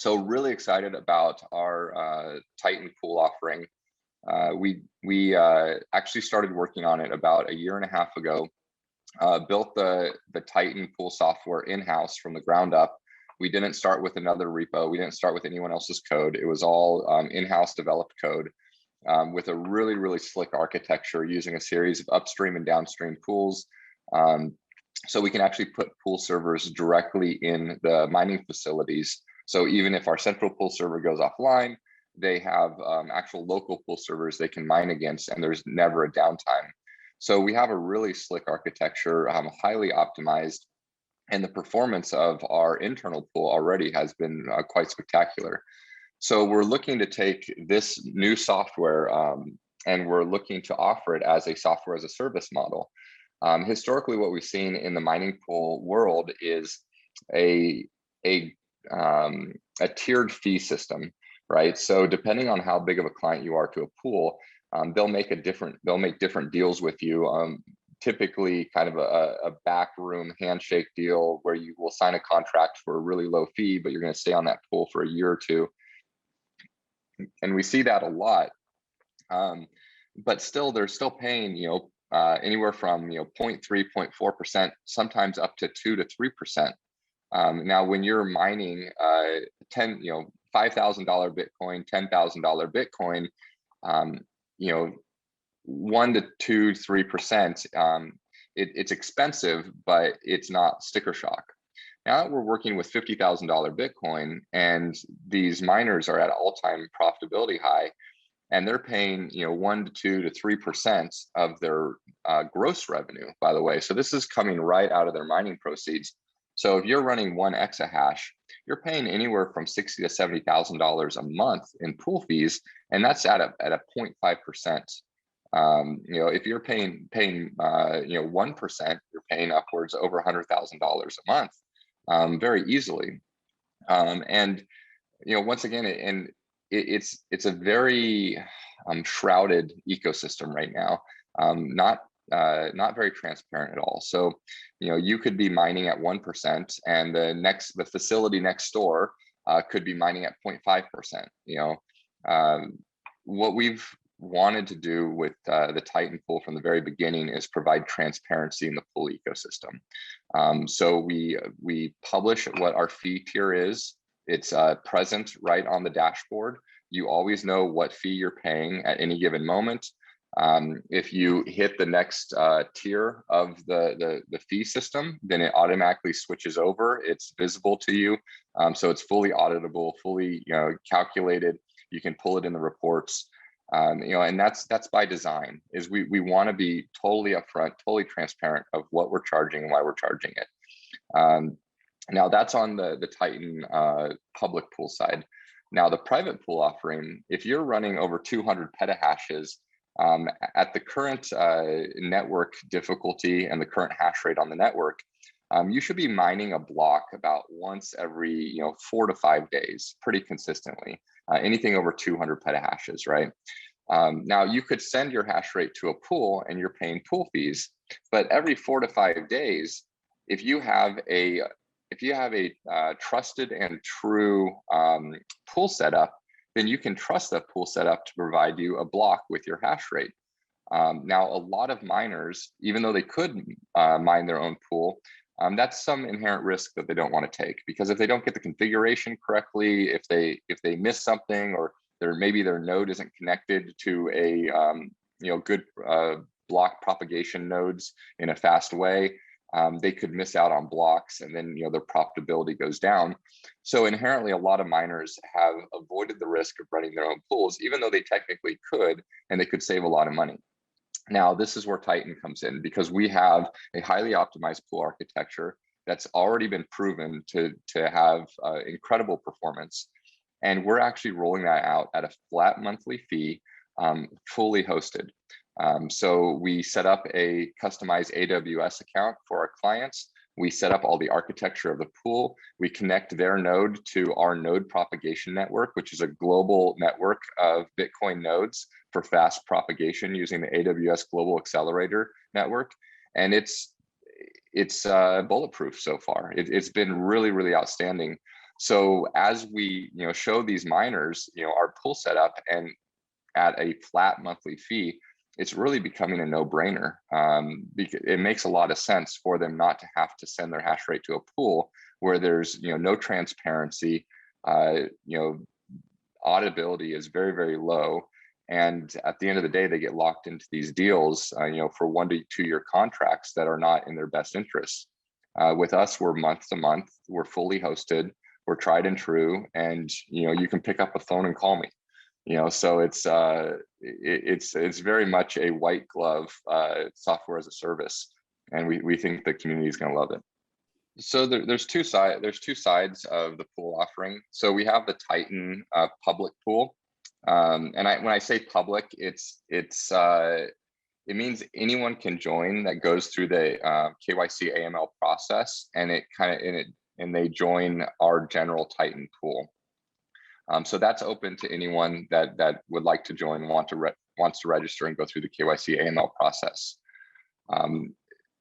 So really excited about our Titan pool offering. We actually started working on it about a year and a half ago. Built the Titan pool software in-house from the ground up. We didn't start with another repo. We didn't start with anyone else's code. It was all in-house developed code with a really slick architecture using a series of upstream and downstream pools. So we can actually put pool servers directly in the mining facilities. So even if our central pool server goes offline, they have actual local pool servers they can mine against, and there's never a downtime. So we have a really slick architecture, highly optimized, and the performance of our internal pool already has been quite spectacular. So we're looking to take this new software and we're looking to offer it as a software as a service model. Historically, what we've seen in the mining pool world is a tiered fee system, right? So depending on how big of a client you are to a pool, they'll make different deals with you. Typically kind of a backroom handshake deal where you will sign a contract for a really low fee, but you're going to stay on that pool for a year or two. And we see that a lot. But still, they're still paying, anywhere from 0.3, 0.4%, sometimes up to 2 to 3%. Now, when you're mining $5,000 Bitcoin, $10,000 Bitcoin, 1 to 2, 3%, it's expensive, but it's not sticker shock. Now we're working with $50,000 Bitcoin, and these miners are at all-time profitability high, and they're paying 1 to 2 to 3% of their gross revenue, by the way. So this is coming right out of their mining proceeds. So if you're running 1 exahash, you're paying anywhere from $60,000 to $70,000 a month in pool fees, and that's at a 0.5%. If you're paying 1%, you're paying upwards over $100,000 a month, very easily. And once again, it's a very shrouded ecosystem right now, not very transparent at all. So you could be mining at 1%, and the facility next door could be mining at 0.5%. What we've wanted to do with the Titan pool from the very beginning is provide transparency in the pool ecosystem. So we publish what our fee tier is. It's present right on the dashboard. You always know what fee you're paying at any given moment. If you hit the next tier of the fee system, then it automatically switches over. It's visible to you. So it's fully auditable, fully calculated. You can pull it in the reports. And that's by design. Is we want to be totally upfront, totally transparent of what we're charging and why we're charging it. Now that's on the Titan public pool side. Now the private pool offering, if you're running over 200 petahashes at the current network difficulty and the current hash rate on the network, you should be mining a block about once every 4 to 5 days, pretty consistently. Anything over 200 petahashes, right? Now you could send your hash rate to a pool and you're paying pool fees, but every 4 to 5 days, if you have a trusted and true pool setup, then you can trust that pool setup to provide you a block with your hash rate. Now, a lot of miners, even though they could mine their own pool, that's some inherent risk that they don't want to take, because if they don't get the configuration correctly, if they miss something, or maybe their node isn't connected to a good block propagation nodes in a fast way, they could miss out on blocks, and then their profitability goes down. So inherently, a lot of miners have avoided the risk of running their own pools, even though they technically could, and they could save a lot of money. Now, this is where Titan comes in, because we have a highly optimized pool architecture that's already been proven to have incredible performance. And we're actually rolling that out at a flat monthly fee, fully hosted. So we set up a customized AWS account for our clients. We set up all the architecture of the pool. We connect their node to our node propagation network, which is a global network of Bitcoin nodes for fast propagation using the AWS Global Accelerator network. And it's bulletproof so far. It's been really outstanding. So as we, show these miners, our pool setup and at a flat monthly fee, it's really becoming a no-brainer. Because it makes a lot of sense for them not to have to send their hash rate to a pool where there's no transparency. Auditability is very, very low. And at the end of the day, they get locked into these deals, for 1 to 2 year contracts that are not in their best interests. With us, we're month to month, we're fully hosted, we're tried and true, and you can pick up a phone and call me. So it's very much a white glove software as a service, and we think the community is going to love it. So there's two sides of the pool offering. So we have the Titan public pool, and when I say public, it means anyone can join that goes through the KYC AML process, and they join our general Titan pool. So that's open to anyone that would like to join, wants to register and go through the KYC AML process.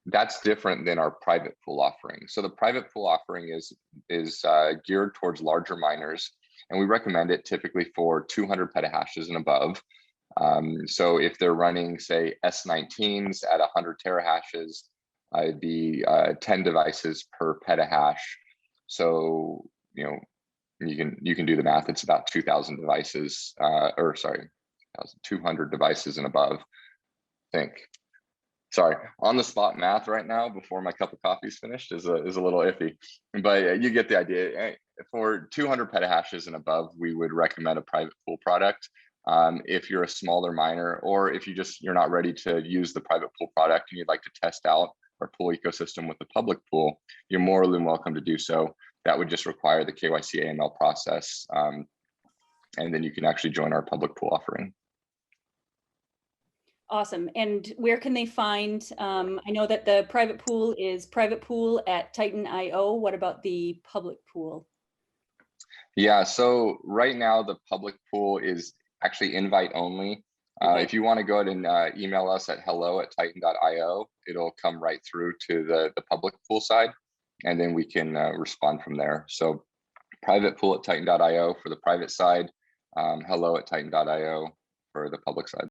That's different than our private pool offering. So the private pool offering is geared towards larger miners, and we recommend it typically for 200 petahashes and above. So if they're running, say, S19s at 100 terahashes, it'd be 10 devices per petahash. So you can do the math. It's about 2,000 devices, 200 devices and above, I think. Sorry, on the spot math right now before my cup of coffee is finished is a little iffy, but you get the idea. For 200 petahashes and above, we would recommend a private pool product. If you're a smaller miner, or if you're not ready to use the private pool product and you'd like to test out our pool ecosystem with the public pool, you're more than welcome to do so. That would just require the KYC AML process, and then you can actually join our public pool offering. Awesome. And where can they find, I know that the private pool is private pool at Titan.io. What about the public pool? Yeah, so right now the public pool is actually invite only. Okay. If you want to go ahead and email us at hello@titan.io, it'll come right through to the public pool side, and then we can respond from there. So private pool at Titan.io for the private side, hello@titan.io for the public side.